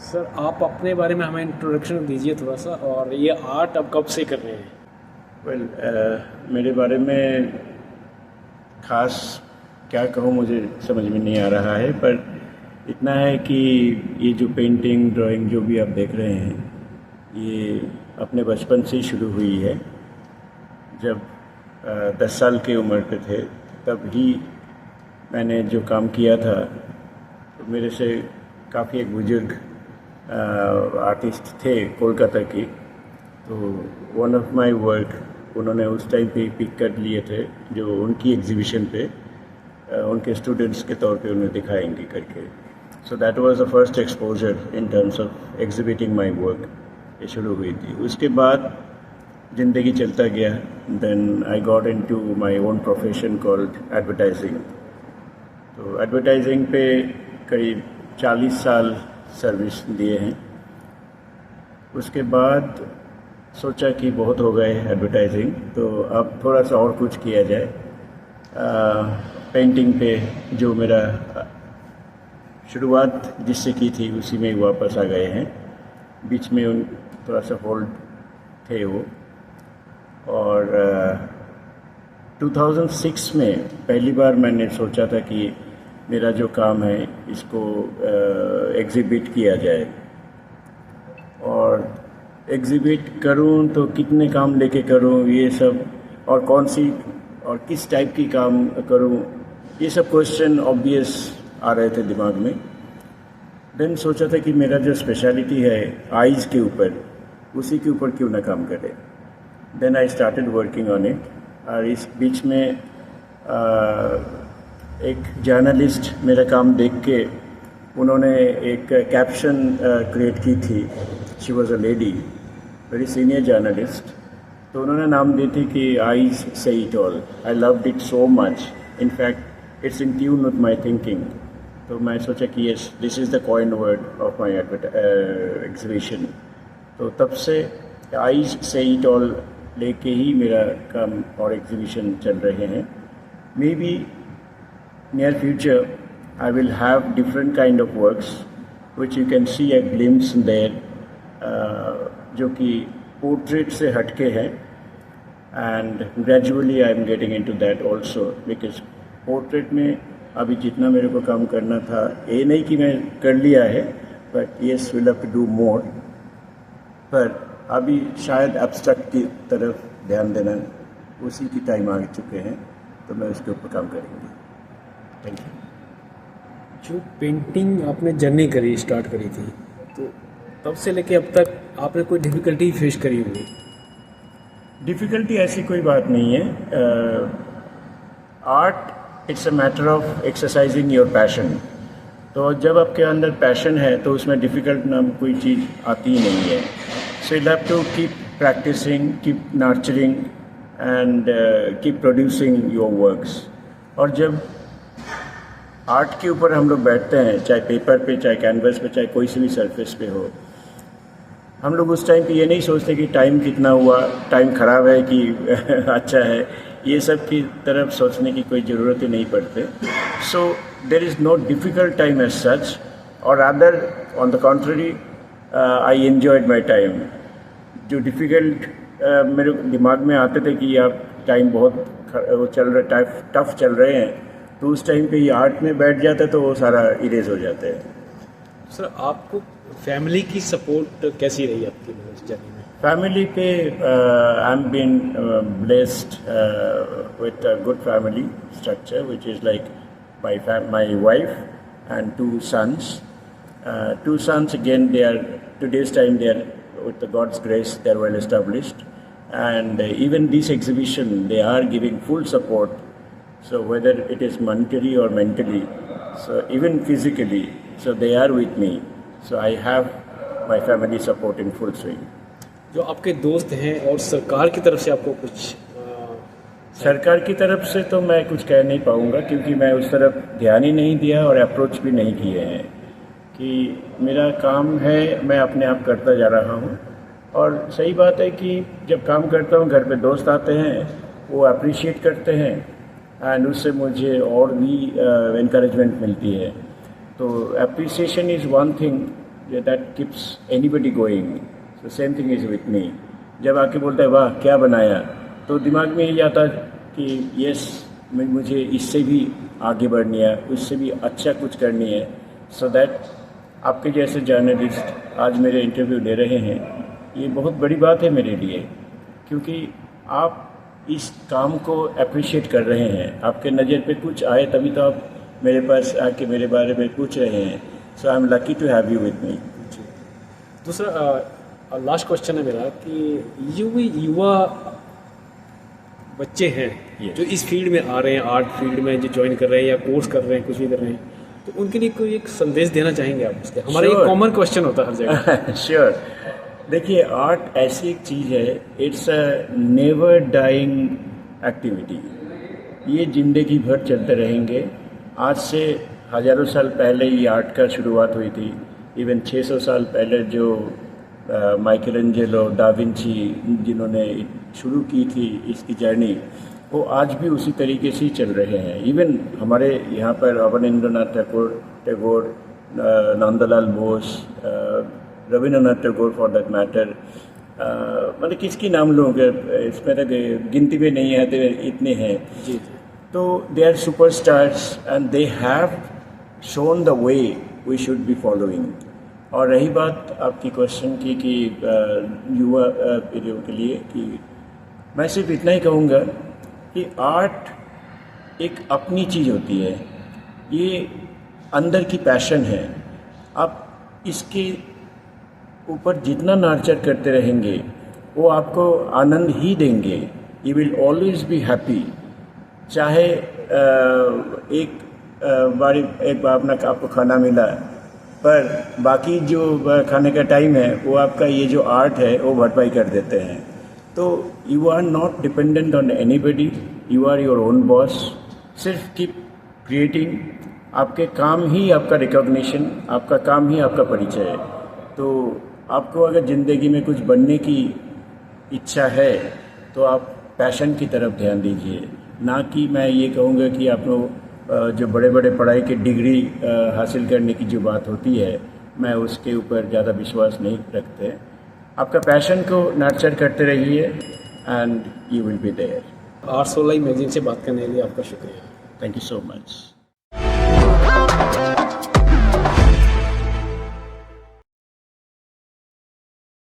Sir आप अपने बारे में हमें इंट्रोडक्शन दीजिए थोड़ा सा, और ये आर्ट अब कब से कर रहे हैं? मेरे बारे में ख़ास क्या कहूँ मुझे समझ में नहीं आ रहा है, पर इतना है कि ये जो पेंटिंग ड्राइंग जो भी आप देख रहे हैं ये अपने बचपन से ही शुरू हुई है। जब 10 साल की उम्र पे थे तब ही मैंने जो काम किया था, तो मेरे से काफ़ी एक बुजुर्ग आर्टिस्ट थे कोलकाता की, तो वन ऑफ माय वर्क उन्होंने उस टाइम पे पिक कर लिए थे जो उनकी एग्जीबिशन पे उनके स्टूडेंट्स के तौर पे उन्हें दिखाएंगे करके। So that was the first exposure in terms of exhibiting my work, ये शुरू हुई थी। उसके बाद ज़िंदगी चलता गया। Then I got into my own profession called advertising. तो एडवर्टाइजिंग पे करीब 40 साल सर्विस दिए हैं। उसके बाद सोचा कि बहुत हो गए एडवर्टाइजिंग, तो अब थोड़ा सा और कुछ किया जाए। पेंटिंग पे जो मेरा शुरुआत जिससे की थी उसी में वापस आ गए हैं। बीच में उन थोड़ा सा होल्ड थे वो। और 2006 में पहली बार मैंने सोचा था कि मेरा जो काम है इसको एग्ज़िबिट किया जाए, और एग्ज़िबिट करूं तो कितने काम लेके करूं ये सब, और कौन सी और किस टाइप की काम करूं, ये सब क्वेश्चन ऑब्वियस आ रहे थे दिमाग में। देन सोचा था कि मेरा जो स्पेशलिटी है आइज़ के ऊपर, उसी के ऊपर क्यों ना काम करें। Then I started working on it. और इस बीच में एक जर्नलिस्ट मेरा काम देख के उन्होंने एक कैप्शन क्रिएट की थी। She was a lady, very senior journalist. तो उन्होंने नाम दी थी कि आइज से it all. I loved it so much, in fact it's in tune with my thinking. तो मैं सोचा कि yes, this is the coin word of my exhibition. तो तब से आइज से इट ऑल लेके ही मेरा काम और एग्जीबिशन चल रहे हैं। May be near future I will have different kind of works which you can see a glimpse there, जो कि पोर्ट्रेट से हटके हैं। And gradually I am getting into that also, because portrait में अभी जितना मेरे को काम करना था, ये नहीं कि मैं कर लिया है, but yes will have to do more. पर अभी शायद एब्स्ट्रैक्ट की तरफ ध्यान देना, उसी की टाइम आ चुके हैं, तो मैं उसके ऊपर काम करेंगे। Thank you. जो पेंटिंग आपने जर्नी करी, स्टार्ट करी थी, तो तब से लेके अब तक आपने कोई डिफ़िकल्टी फेस करी होगी? डिफ़िकल्टी ऐसी कोई बात नहीं है। Art it's a matter of exercising your passion. तो जब आपके अंदर पैशन है तो उसमें डिफ़िकल्ट नाम कोई चीज़ आती ही नहीं है। So you have to keep practising, keep nurturing and keep producing your works. और जब आर्ट के ऊपर हम लोग बैठते हैं, चाहे पेपर पे, चाहे कैनवस पे, चाहे कोई सी भी सरफेस पे हो, हम लोग उस टाइम पे ये नहीं सोचते कि टाइम कितना हुआ, टाइम ख़राब है कि अच्छा है। ये सब की तरफ सोचने की कोई ज़रूरत ही नहीं पड़ते। So there is no difficult time as such, और other on the contrary I enjoyed my time. जो डिफ़िकल्ट मेरे दिमाग में आते थे कि आप टाइम बहुत वो चल रहा, टफ चल रहे हैं, तो उस टाइम पे ये आर्ट में बैठ जाता है तो वो सारा इरेज हो जाता है। सर आपको फैमिली की सपोर्ट कैसी रही आपकी जर्नी में? फैमिली पे I am been blessed with a good family structure which is like my wife and 2 sons. 2 sons again, they are today's time, they are with the God's grace, they are well established, and even this exhibition they are giving full support. So whether it is monetary or mentally, so even physically, so they are with me. So I have my family support in full swing. जो आपके दोस्त हैं और सरकार की तरफ से आपको कुछ सरकार की तरफ से तो मैं कुछ कह नहीं पाऊँगा, क्योंकि मैं उस तरफ ध्यान ही नहीं दिया और अप्रोच भी नहीं किए हैं। कि मेरा काम है, मैं अपने आप करता जा रहा हूँ। और सही बात है कि जब काम करता हूँ, घर पे दोस्त आते हैं, वो अप्रिशिएट करते हैं, एंड उससे मुझे और भी इनकरेजमेंट मिलती है। तो appreciation is one thing, that keeps anybody going. So same thing is with me. जब आके बोलता है वाह क्या बनाया, तो दिमाग में यही आता कि यस मुझे इससे भी आगे बढ़नी है, उससे भी अच्छा कुछ करनी है। सो दैट आपके जैसे जर्नलिस्ट आज मेरे इंटरव्यू ले रहे हैं, ये बहुत बड़ी बात है मेरे लिए, क्योंकि आप इस काम को अप्रिशिएट कर रहे हैं। आपके नज़र पे कुछ आए तभी तो आप मेरे पास आके मेरे बारे में पूछ रहे हैं। So I am lucky to have you with me. दूसरा लास्ट क्वेश्चन है मेरा कि युवा बच्चे हैं Yes. जो इस फील्ड में आ रहे हैं, आर्ट फील्ड में जो ज्वाइन कर रहे हैं या कोर्स कर रहे हैं, कुछ भी कर रहे हैं, तो उनके लिए कोई एक संदेश देना चाहेंगे आप उसके? हमारा एक Sure. कॉमन क्वेश्चन होता है हर जगह। श्योर। देखिए, आर्ट ऐसी एक चीज़ है, it's a never dying activity. ये जिंदगी भर चलते रहेंगे। आज से हज़ारों साल पहले ही आर्ट का शुरुआत हुई थी। इवन 600 साल पहले जो माइकलएंजेलो, दा विंची जिन्होंने शुरू की थी इसकी जर्नी, वो आज भी उसी तरीके से ही चल रहे हैं। इवन हमारे यहाँ पर Abanindranath Tagore, Nandlal Bose, Rabindranath Tagore for that matter, मतलब किसकी नाम लूँगा, इसमें तक गिनती में नहीं है, तो इतने हैं। जी। तो they are superstars and they have shown the way we should be following. और रही बात आपकी क्वेश्चन की कि युवा पीढ़ियों के लिए, कि मैं सिर्फ इतना ही कहूँगा कि आर्ट एक अपनी चीज़ होती है, ये अंदर की पैशन है। आप इसके ऊपर जितना नर्चर करते रहेंगे वो आपको आनंद ही देंगे। You will always be happy. चाहे एक बार अपना आपको खाना मिला, पर बाकी जो खाने का टाइम है वो आपका ये जो आर्ट है वो भरपाई कर देते हैं। तो you are not dependent on anybody, you are your own boss. सिर्फ कीप क्रिएटिंग। आपके काम ही आपका रिकॉग्निशन, आपका काम ही आपका परिचय है। तो आपको अगर ज़िंदगी में कुछ बनने की इच्छा है तो आप पैशन की तरफ ध्यान दीजिए, ना कि मैं ये कहूँगा कि आप लोग जो बड़े बड़े पढ़ाई की डिग्री हासिल करने की जो बात होती है, मैं उसके ऊपर ज़्यादा विश्वास नहीं रखते। आपका पैशन को नर्चर करते रहिए and you will be there. Arts online magazine से बात करने के लिए आपका शुक्रिया। Thank you so much.